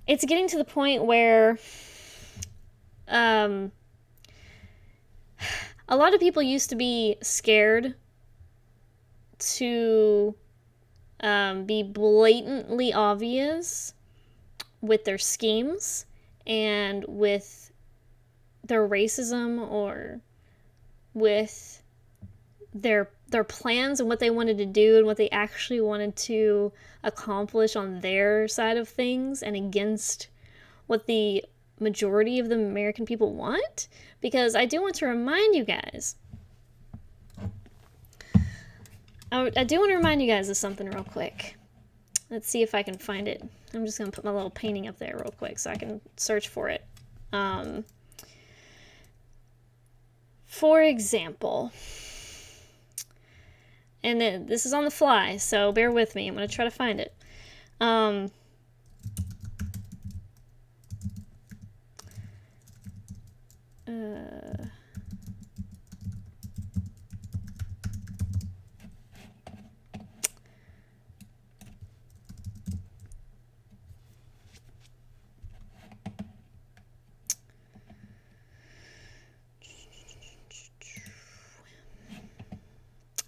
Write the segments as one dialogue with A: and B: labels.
A: it's getting to the point where a lot of people used to be scared to be blatantly obvious with their schemes and with their racism or with their plans and what they wanted to do and what they actually wanted to accomplish on their side of things and against what the majority of the American people want. Because I do want to remind you guys, I do want to remind you guys of something real quick. Let's see if I can find it. I'm just going to put my little painting up there real quick so I can search for it. For example, and then this is on the fly, so bear with me. I'm going to try to find it.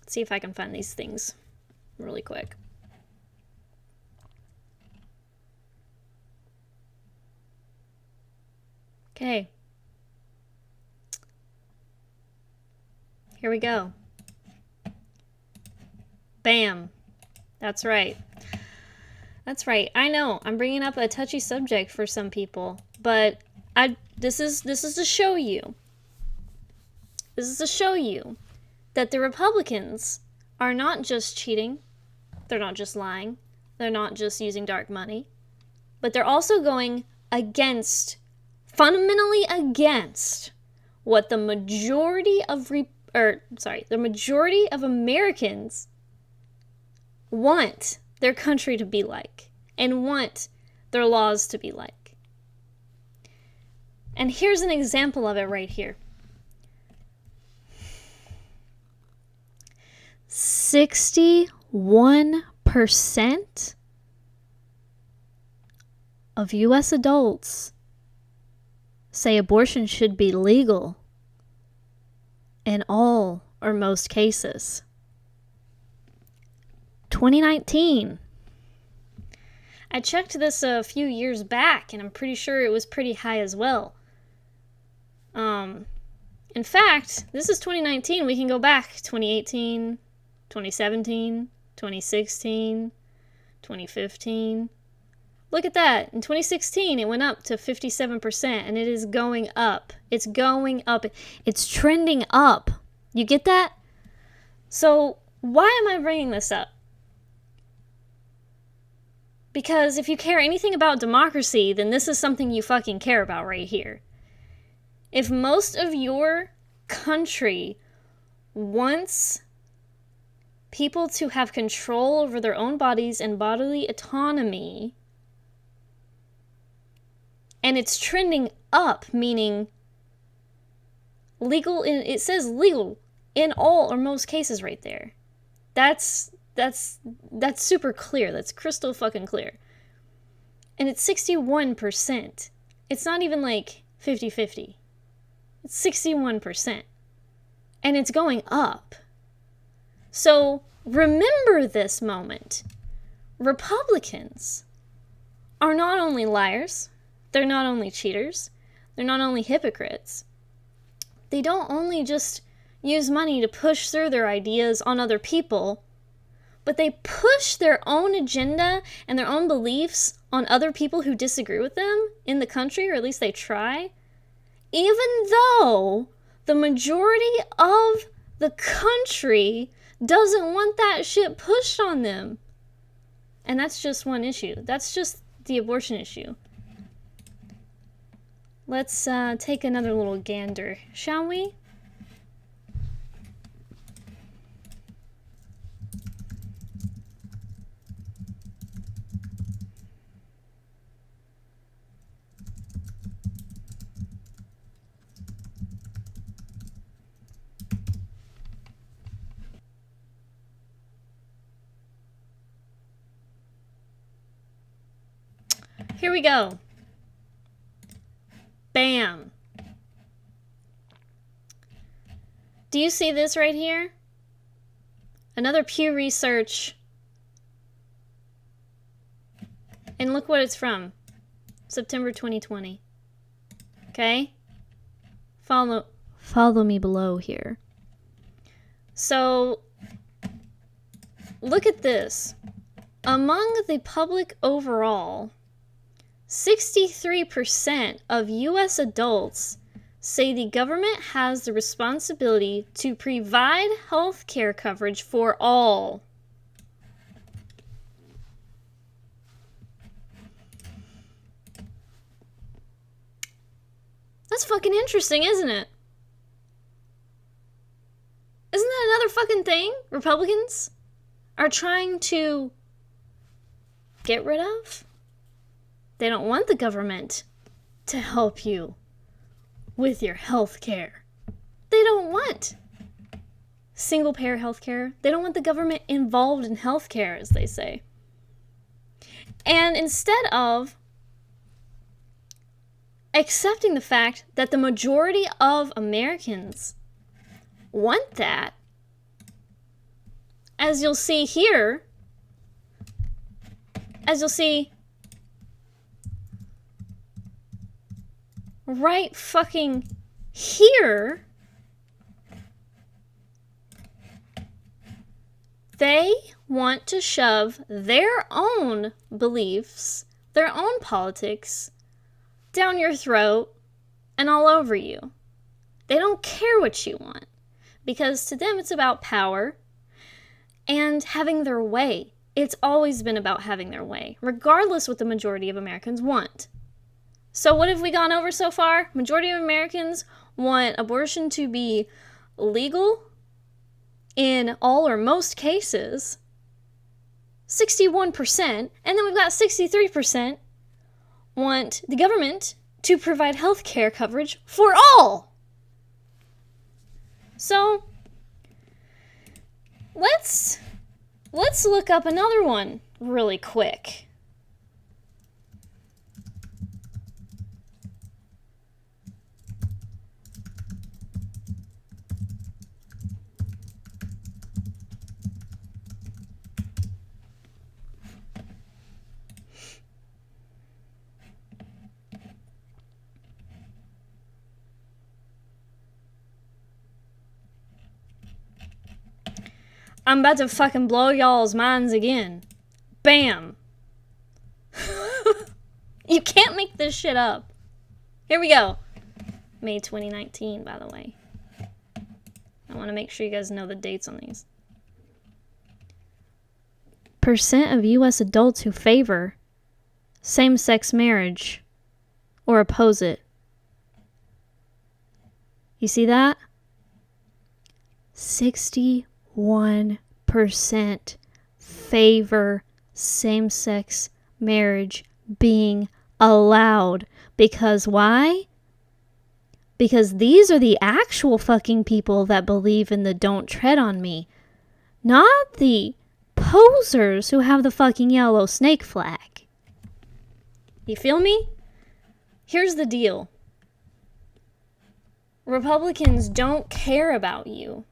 A: See if I can find these things really quick. Okay. Here we go. Bam. That's right. That's right. I know I'm bringing up a touchy subject for some people, but this is to show you. This is to show you that the Republicans are not just cheating, they're not just lying, they're not just using dark money, but they're also going against, fundamentally against, what the majority of the majority of Americans want their country to be like and want their laws to be like. And here's an example of it right here. 61% of U.S. adults say abortion should be legal in all or most cases. 2019. I checked this a few years back, and I'm pretty sure it was pretty high as well. In fact, this is 2019. We can go back 2018, 2017, 2016, 2015. Look at that. In 2016, it went up to 57%, and it is going up. It's going up. It's trending up. You get that? So, why am I bringing this up? Because if you care anything about democracy, then this is something you fucking care about right here. If most of your country wants people to have control over their own bodies and bodily autonomy, and it's trending up, meaning legal, it says legal in all or most cases right there. That's super clear. That's crystal fucking clear. And it's 61%. It's not even like 50-50. It's 61%. And it's going up. So remember this moment. Republicans are not only liars, they're not only cheaters, they're not only hypocrites. They don't only just use money to push through their ideas on other people, but they push their own agenda and their own beliefs on other people who disagree with them in the country, or at least they try, even though the majority of the country doesn't want that shit pushed on them. And that's just one issue. That's just the abortion issue. Let's take another little gander, shall we? Here we go. Bam. Do you see this right here? Another Pew Research. And look what it's from. September 2020. Okay? Follow me below here. So, look at this. Among the public overall, 63% of U.S. adults say the government has the responsibility to provide health care coverage for all. That's fucking interesting, isn't it? Isn't that another fucking thing Republicans are trying to get rid of? They don't want the government to help you with your health care. They don't want single-payer health care. They don't want the government involved in health care, as they say. And instead of accepting the fact that the majority of Americans want that, as you'll see here, right fucking here, they want to shove their own beliefs, their own politics, down your throat and all over you. They don't care what you want, because to them it's about power and having their way. It's always been about having their way, regardless what the majority of Americans want. So what have we gone over so far? Majority of Americans want abortion to be legal in all or most cases. 61%, and then we've got 63% want the government to provide health care coverage for all. So let's look up another one really quick. I'm about to fucking blow y'all's minds again. Bam. You can't make this shit up. Here we go. May 2019, by the way. I want to make sure you guys know the dates on these. Percent of U.S. adults who favor same-sex marriage or oppose it. You see that? 61% favor same-sex marriage being allowed. Because why? Because these are the actual fucking people that believe in the don't tread on me. Not the posers who have the fucking yellow snake flag. You feel me? Here's the deal. Republicans don't care about you.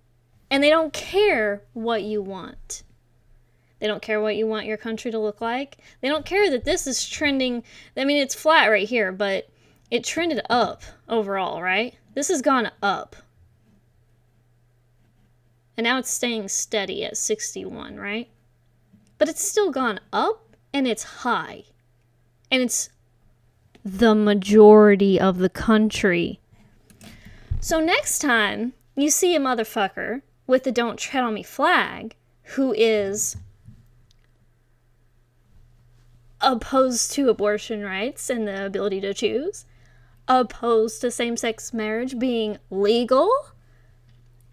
A: And they don't care what you want. They don't care what you want your country to look like. They don't care that this is trending. I mean, it's flat right here, but it trended up overall, right? This has gone up. And now it's staying steady at 61, right? But it's still gone up, and it's high. And it's the majority of the country. So next time you see a motherfucker with the don't tread on me flag who is opposed to abortion rights and the ability to choose, opposed to same-sex marriage being legal,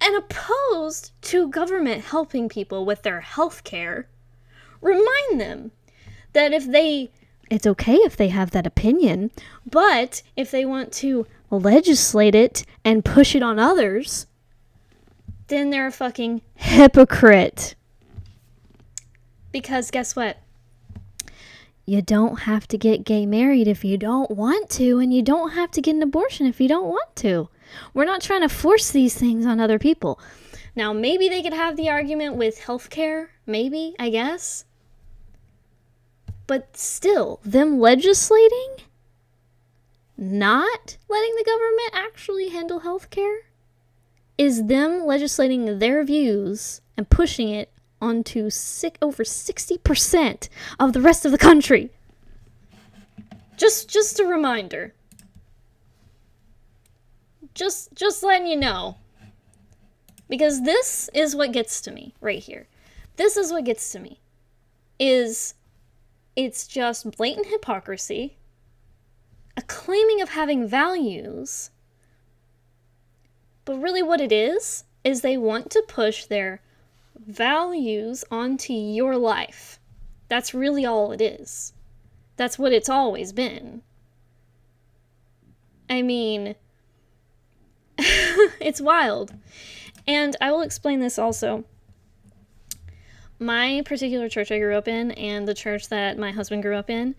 A: and opposed to government helping people with their health care, remind them that it's okay if they have that opinion, but if they want to legislate it and push it on others, then they're a fucking hypocrite. Because guess what? You don't have to get gay married if you don't want to, and you don't have to get an abortion if you don't want to. We're not trying to force these things on other people. Now, maybe they could have the argument with healthcare, maybe, I guess. But still, them legislating, not letting the government actually handle healthcare, is them legislating their views and pushing it onto over 60% of the rest of the country. Just a reminder. Just letting you know. Because this is what gets to me right here. This is what gets to me. It's just blatant hypocrisy, a claiming of having values, but really what it is they want to push their values onto your life. That's really all it is. That's what it's always been. I mean, it's wild. And I will explain this also. My particular church I grew up in and the church that my husband grew up in,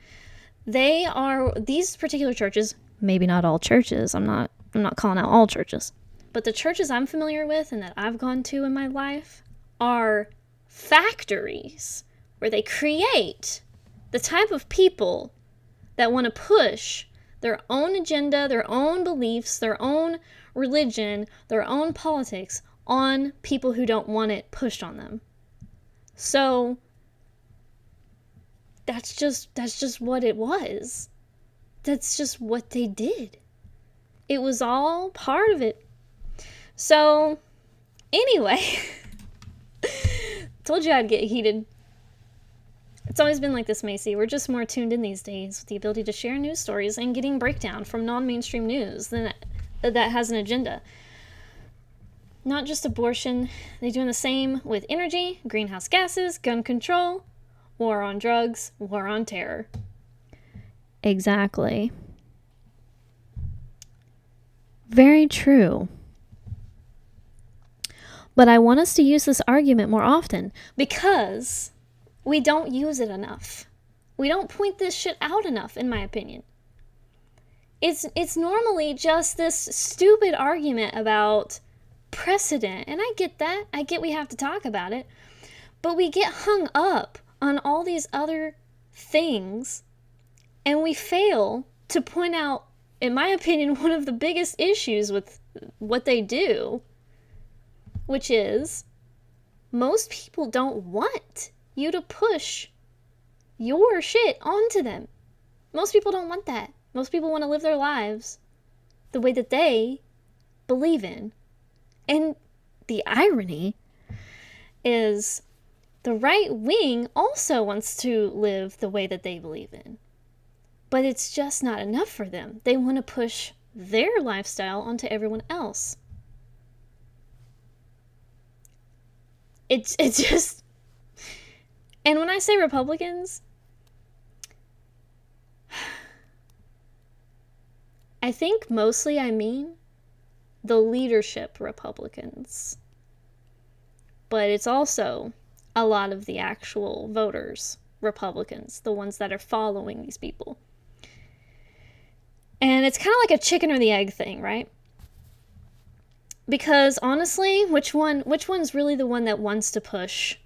A: these particular churches, maybe not all churches, I'm not calling out all churches, but the churches I'm familiar with and that I've gone to in my life are factories where they create the type of people that want to push their own agenda, their own beliefs, their own religion, their own politics on people who don't want it pushed on them. So that's just what it was. That's just what they did. It was all part of it. So anyway, told you I'd get heated. It's always been like this, Macy. We're just more tuned in these days with the ability to share news stories and getting breakdown from non-mainstream news that has an agenda. Not just abortion. They're doing the same with energy, greenhouse gases, gun control, war on drugs, war on terror. Exactly. Very true. But I want us to use this argument more often because we don't use it enough. We don't point this shit out enough, in my opinion. It's normally just this stupid argument about precedent, and I get that. I get we have to talk about it, but we get hung up on all these other things, and we fail to point out, in my opinion, one of the biggest issues with what they do, which is most people don't want you to push your shit onto them. Most people don't want that. Most people want to live their lives the way that they believe in. And the irony is the right wing also wants to live the way that they believe in. But it's just not enough for them. They want to push their lifestyle onto everyone else. It's just... And when I say Republicans, I think mostly I mean the leadership Republicans. But it's also a lot of the actual voters, Republicans, the ones that are following these people. And it's kind of like a chicken or the egg thing, right? Because honestly, which one's really the one that wants to push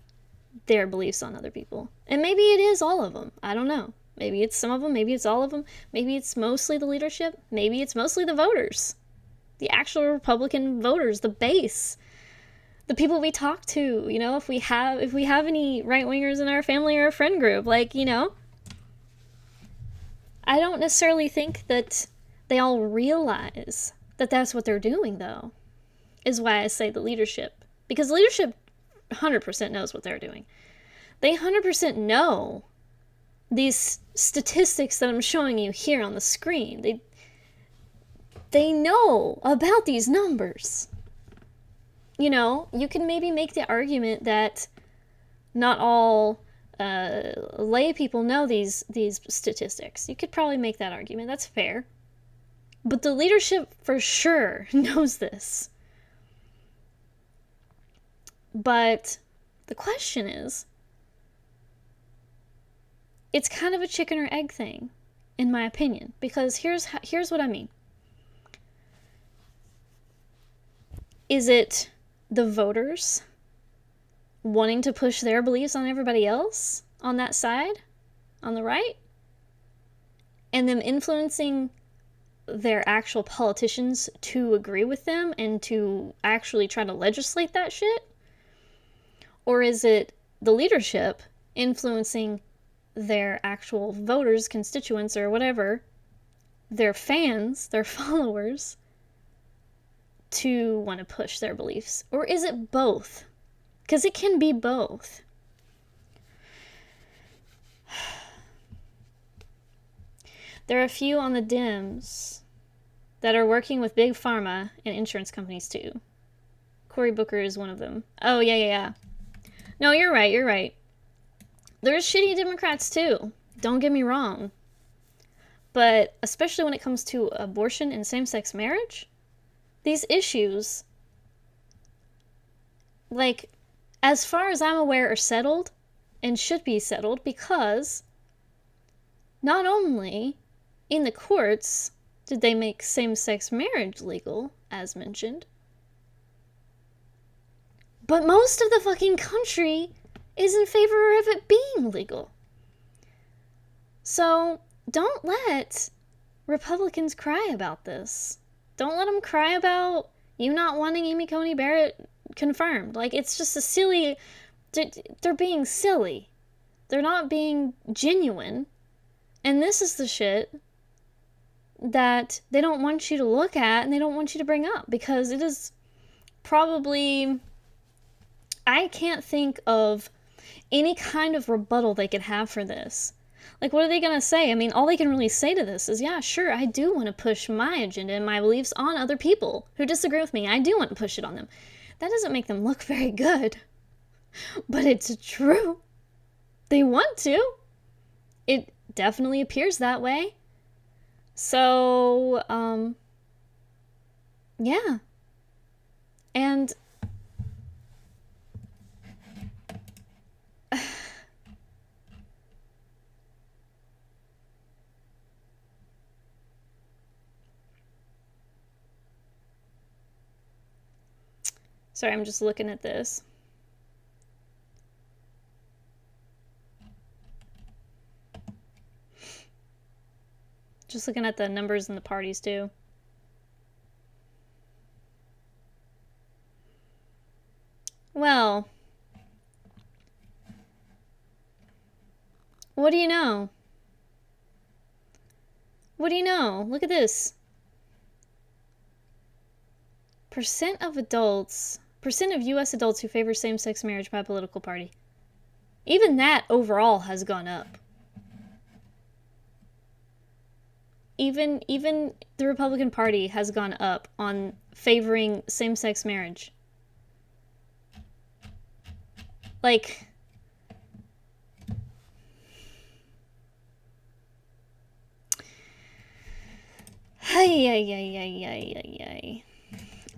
A: their beliefs on other people? And maybe it is all of them. I don't know. Maybe it's some of them. Maybe it's all of them. Maybe it's mostly the leadership. Maybe it's mostly the voters. The actual Republican voters, the base. The people we talk to, you know, if we have any right-wingers in our family or friend group, like, you know. I don't necessarily think that they all realize that that's what they're doing, though, is why I say the leadership. Because leadership 100% knows what they're doing. They 100% know these statistics that I'm showing you here on the screen. They know about these numbers. You know, you can maybe make the argument that not all lay people know these statistics. You could probably make that argument. That's fair. But the leadership for sure knows this. But the question is, it's kind of a chicken or egg thing, in my opinion, because here's what I mean. Is it the voters wanting to push their beliefs on everybody else on that side, on the right, and them influencing their actual politicians to agree with them and to actually try to legislate that shit? Or is it the leadership influencing their actual voters, constituents, or whatever, their fans, their followers, to want to push their beliefs? Or is it both? Because it can be both. There are a few on the Dems that are working with big pharma and insurance companies too. Cory Booker is one of them. Oh, yeah. No, you're right. There's shitty Democrats too. Don't get me wrong. But especially when it comes to abortion and same-sex marriage, these issues, like, as far as I'm aware, are settled and should be settled, because not only in the courts did they make same-sex marriage legal, as mentioned, but most of the fucking country is in favor of it being legal. So don't let Republicans cry about this. Don't let them cry about you not wanting Amy Coney Barrett confirmed. Like, it's just a silly... They're being silly. They're not being genuine. And this is the shit that they don't want you to look at and they don't want you to bring up, because it is probably... I can't think of any kind of rebuttal they could have for this. Like, what are they going to say? I mean, all they can really say to this is, yeah, sure, I do want to push my agenda and my beliefs on other people who disagree with me. I do want to push it on them. That doesn't make them look very good. But it's true. They want to. It definitely appears that way. So, yeah. And... Sorry, I'm just looking at this. Just looking at the numbers in the parties, too. Well, what do you know? What do you know? Look at this. Percent of U.S. adults who favor same-sex marriage by a political party. Even that overall has gone up. Even the Republican Party has gone up on favoring same-sex marriage. Like... Hey.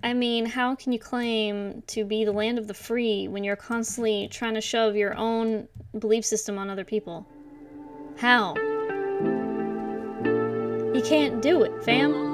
A: I mean, how can you claim to be the land of the free when you're constantly trying to shove your own belief system on other people? How? You can't do it, fam.